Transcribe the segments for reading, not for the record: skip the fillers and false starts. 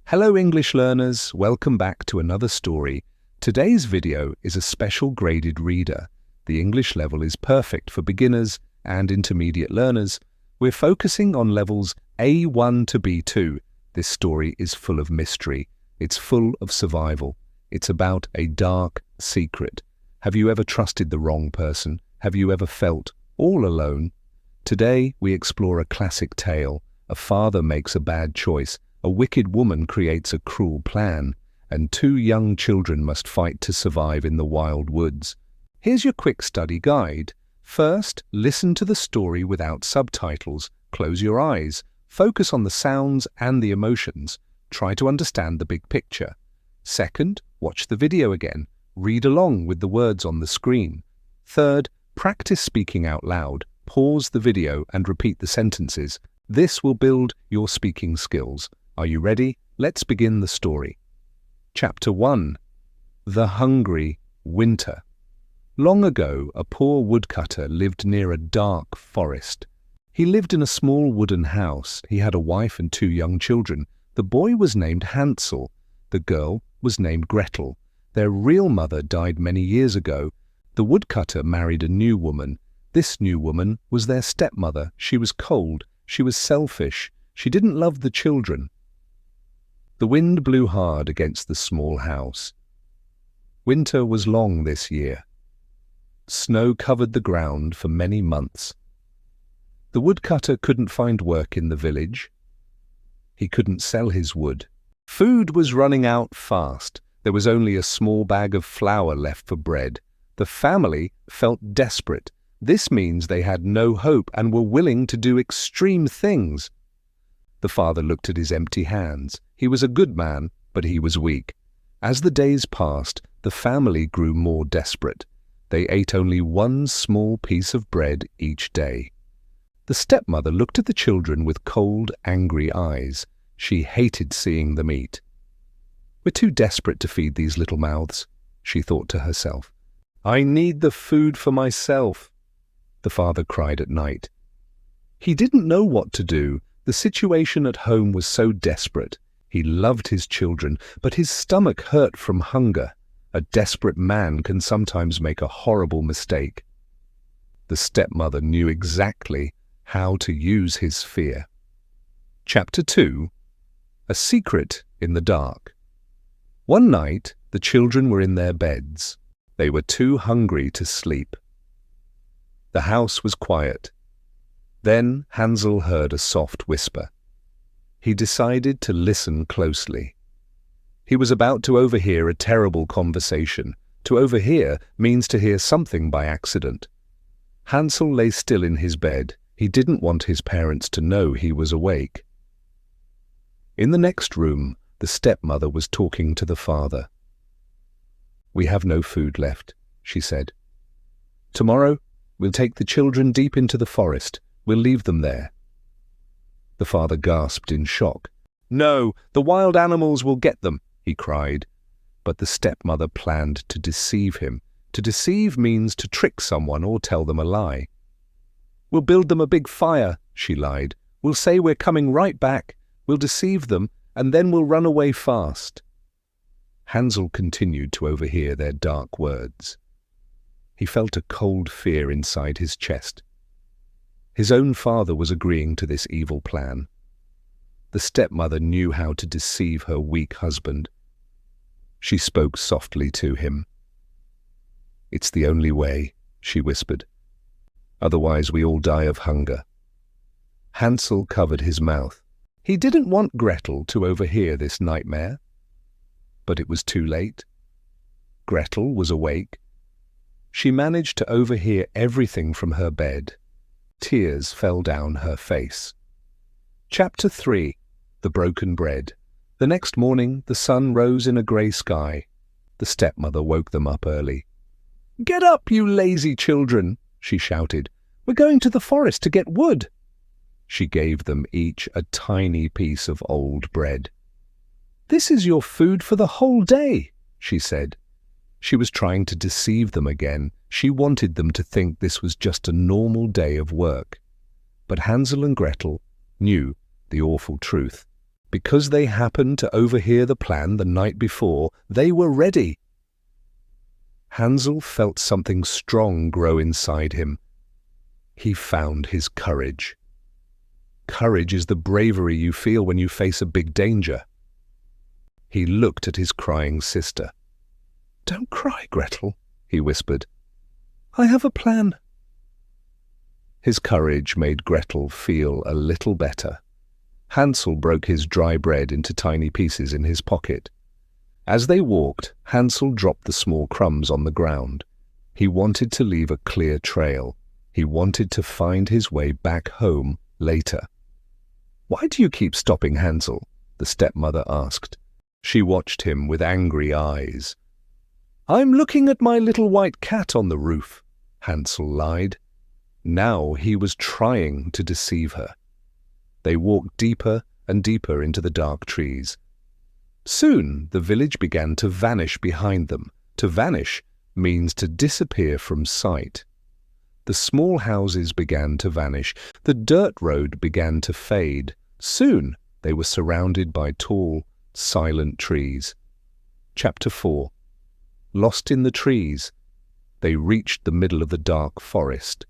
Hello English learners, welcome back to another story. Today's video is a special graded reader. The English level is perfect for beginners and intermediate learners. We're focusing on levels A1 to B2. This story is full of mystery. It's full of survival. It's about a dark secret. Have you ever trusted the wrong person? Have you ever felt all alone? Today we explore a classic tale. A father makes a bad choice. A wicked woman creates a cruel plan, and two young children must fight to survive in the wild woods. Here's your quick study guide. First, listen to the story without subtitles. Close your eyes. Focus on the sounds and the emotions. Try to understand the big picture. Second, watch the video again. Read along with the words on the screen. Third, practice speaking out loud. Pause the video and repeat the sentences. This will build your speaking skills. Are you ready? Let's begin the story. Chapter 1. The Hungry Winter. Long ago, a poor woodcutter lived near a dark forest. He lived in a small wooden house. He had a wife and two young children. The boy was named Hansel. The girl was named Gretel. Their real mother died many years ago. The woodcutter married a new woman. This new woman was their stepmother. She was cold. She was selfish. She didn't love the children. The wind blew hard against the small house. Winter was long this year. Snow covered the ground for many months. The woodcutter couldn't find work in the village. He couldn't sell his wood. Food was running out fast. There was only a small bag of flour left for bread. The family felt desperate. This means they had no hope and were willing to do extreme things. The father looked at his empty hands. He was a good man, but he was weak. As the days passed, the family grew more desperate. They ate only one small piece of bread each day. The stepmother looked at the children with cold, angry eyes. She hated seeing them eat. "We're too desperate to feed these little mouths," she thought to herself. "I need the food for myself," the father cried at night. He didn't know what to do. The situation at home was so desperate. He loved his children, but his stomach hurt from hunger. A desperate man can sometimes make a horrible mistake. The stepmother knew exactly how to use his fear. Chapter 2. A Secret in the Dark. One night, the children were in their beds. They were too hungry to sleep. The house was quiet. Then Hansel heard a soft whisper. He decided to listen closely. He was about to overhear a terrible conversation. To overhear means to hear something by accident. Hansel lay still in his bed. He didn't want his parents to know he was awake. In the next room, the stepmother was talking to the father. "We have no food left," she said. "Tomorrow, we'll take the children deep into the forest. We'll leave them there." The father gasped in shock. "No, the wild animals will get them," he cried. But the stepmother planned to deceive him. To deceive means to trick someone or tell them a lie. "We'll build them a big fire," she lied. "We'll say we're coming right back. We'll deceive them, and then we'll run away fast." Hansel continued to overhear their dark words. He felt a cold fear inside his chest. His own father was agreeing to this evil plan. The stepmother knew how to deceive her weak husband. She spoke softly to him. "It's the only way," she whispered. "Otherwise we all die of hunger." Hansel covered his mouth. He didn't want Gretel to overhear this nightmare. But it was too late. Gretel was awake. She managed to overhear everything from her bed. Tears fell down her face. Chapter 3. The Broken Bread. The next morning, the sun rose in a grey sky. The stepmother woke them up early. "Get up, you lazy children," she shouted. "We're going to the forest to get wood." She gave them each a tiny piece of old bread. "This is your food for the whole day," she said. She was trying to deceive them again. She wanted them to think this was just a normal day of work. But Hansel and Gretel knew the awful truth. Because they happened to overhear the plan the night before, they were ready. Hansel felt something strong grow inside him. He found his courage. Courage is the bravery you feel when you face a big danger. He looked at his crying sister. "Don't cry, Gretel," he whispered. "I have a plan." His courage made Gretel feel a little better. Hansel broke his dry bread into tiny pieces in his pocket. As they walked, Hansel dropped the small crumbs on the ground. He wanted to leave a clear trail. He wanted to find his way back home later. "Why do you keep stopping, Hansel?" the stepmother asked. She watched him with angry eyes. "I'm looking at my little white cat on the roof," Hansel lied. Now he was trying to deceive her. They walked deeper and deeper into the dark trees. Soon the village began to vanish behind them. To vanish means to disappear from sight. The small houses began to vanish. The dirt road began to fade. Soon they were surrounded by tall, silent trees. Chapter 4. Lost in the trees. They reached the middle of the dark forest.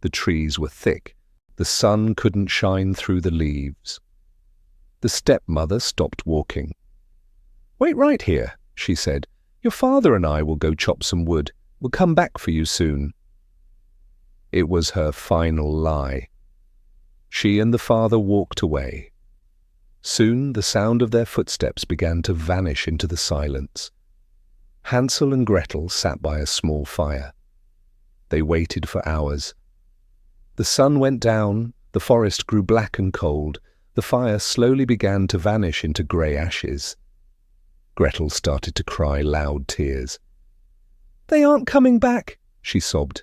The trees were thick. The sun couldn't shine through the leaves. The stepmother stopped walking. "Wait right here," she said. "Your father and I will go chop some wood. We'll come back for you soon." It was her final lie. She and the father walked away. Soon the sound of their footsteps began to vanish into the silence. Hansel and Gretel sat by a small fire. They waited for hours. The sun went down, the forest grew black and cold, the fire slowly began to vanish into grey ashes. Gretel started to cry loud tears. "They aren't coming back," she sobbed.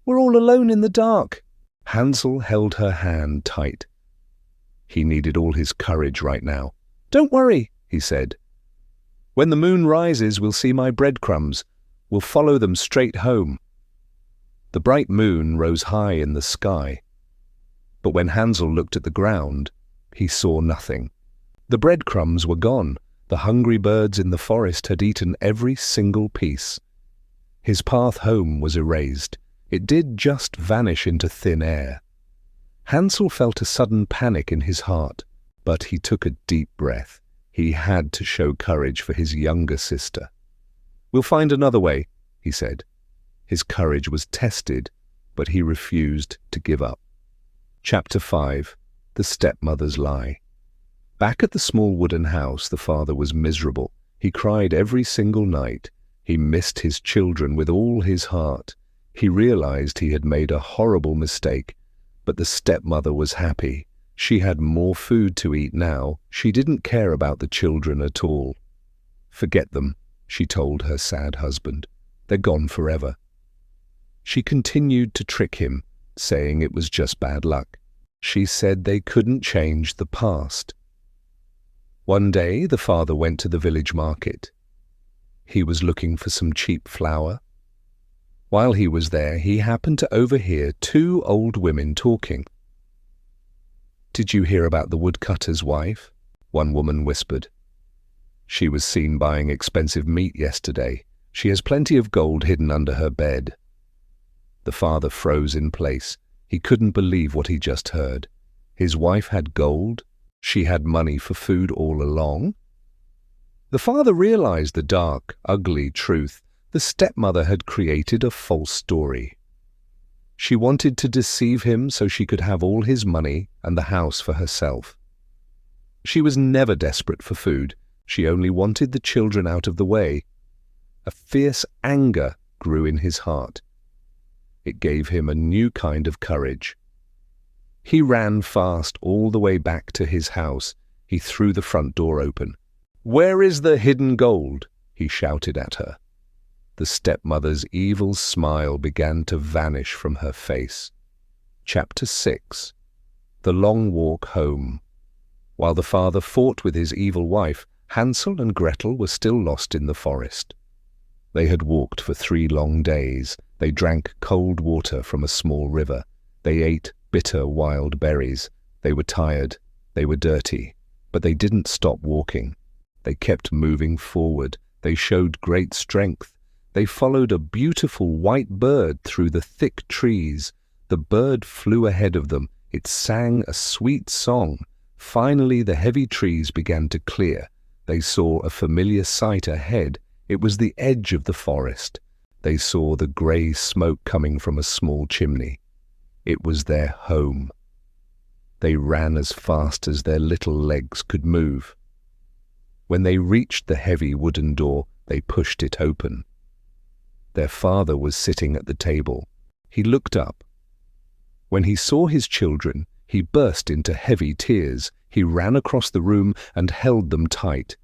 "We're all alone in the dark." Hansel held her hand tight. He needed all his courage right now. "Don't worry," he said. "When the moon rises, we'll see my breadcrumbs. We'll follow them straight home." The bright moon rose high in the sky. But when Hansel looked at the ground, he saw nothing. The breadcrumbs were gone. The hungry birds in the forest had eaten every single piece. His path home was erased. It did just vanish into thin air. Hansel felt a sudden panic in his heart, but he took a deep breath. He had to show courage for his younger sister. "We'll find another way," he said. His courage was tested, but he refused to give up. Chapter 5. The Stepmother's Lie. Back at the small wooden house, the father was miserable. He cried every single night. He missed his children with all his heart. He realized he had made a horrible mistake, but the stepmother was happy. She had more food to eat now. She didn't care about the children at all. "Forget them," she told her sad husband. "They're gone forever." She continued to trick him, saying it was just bad luck. She said they couldn't change the past. One day the father went to the village market. He was looking for some cheap flour. While he was there, he happened to overhear two old women talking. "Did you hear about the woodcutter's wife?" one woman whispered. "She was seen buying expensive meat yesterday. She has plenty of gold hidden under her bed." The father froze in place. He couldn't believe what he just heard. His wife had gold? She had money for food all along? The father realized the dark, ugly truth. The stepmother had created a false story. She wanted to deceive him so she could have all his money and the house for herself. She was never desperate for food. She only wanted the children out of the way. A fierce anger grew in his heart. It gave him a new kind of courage. He ran fast all the way back to his house. He threw the front door open. "Where is the hidden gold?" he shouted at her. The stepmother's evil smile began to vanish from her face. Chapter 6. The Long Walk Home. While the father fought with his evil wife, Hansel and Gretel were still lost in the forest. They had walked for 3 long days. They drank cold water from a small river. They ate bitter wild berries. They were tired. They were dirty. But they didn't stop walking. They kept moving forward. They showed great strength. They followed a beautiful white bird through the thick trees. The bird flew ahead of them. It sang a sweet song. Finally, the heavy trees began to clear. They saw a familiar sight ahead. It was the edge of the forest. They saw the grey smoke coming from a small chimney. It was their home. They ran as fast as their little legs could move. When they reached the heavy wooden door, they pushed it open. Their father was sitting at the table. He looked up. When he saw his children, he burst into heavy tears. He ran across the room and held them tight.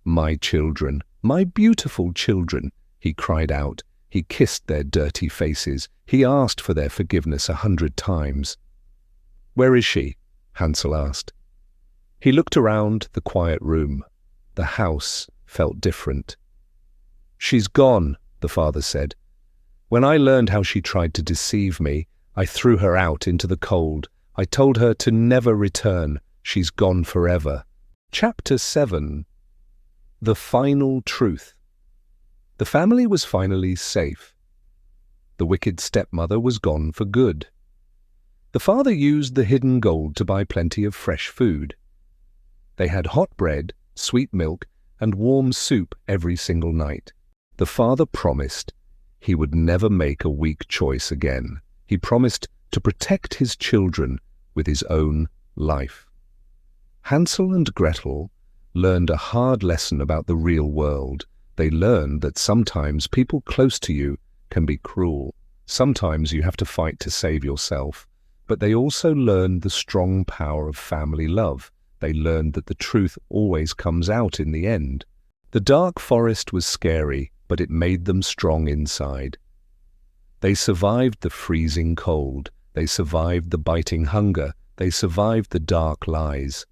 "My children, my beautiful children," he cried out. He kissed their dirty faces. He asked for their forgiveness 100 times. "Where is she?" Hansel asked. He looked around the quiet room. The house felt different. "She's gone," the father said. "When I learned how she tried to deceive me, I threw her out into the cold. I told her to never return. She's gone forever." Chapter 7. The Final Truth. The family was finally safe. The wicked stepmother was gone for good. The father used the hidden gold to buy plenty of fresh food. They had hot bread, sweet milk, and warm soup every single night. The father promised he would never make a weak choice again. He promised to protect his children with his own life. Hansel and Gretel learned a hard lesson about the real world. They learned that sometimes people close to you can be cruel. Sometimes you have to fight to save yourself. But they also learned the strong power of family love. They learned that the truth always comes out in the end. The dark forest was scary, but it made them strong inside. They survived the freezing cold. They survived the biting hunger. They survived the dark lies.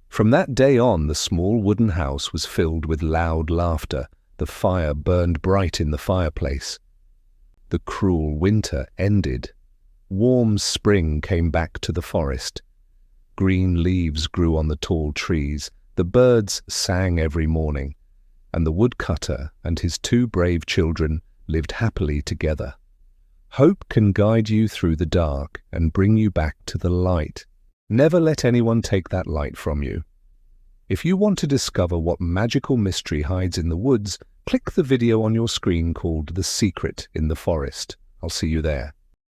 From that day on, the small wooden house was filled with loud laughter. The fire burned bright in the fireplace. The cruel winter ended. Warm spring came back to the forest. Green leaves grew on the tall trees. The birds sang every morning. And the woodcutter and his 2 brave children lived happily together. Hope can guide you through the dark and bring you back to the light. Never let anyone take that light from you. If you want to discover what magical mystery hides in the woods, click the video on your screen called The Secret in the Forest. I'll see you there.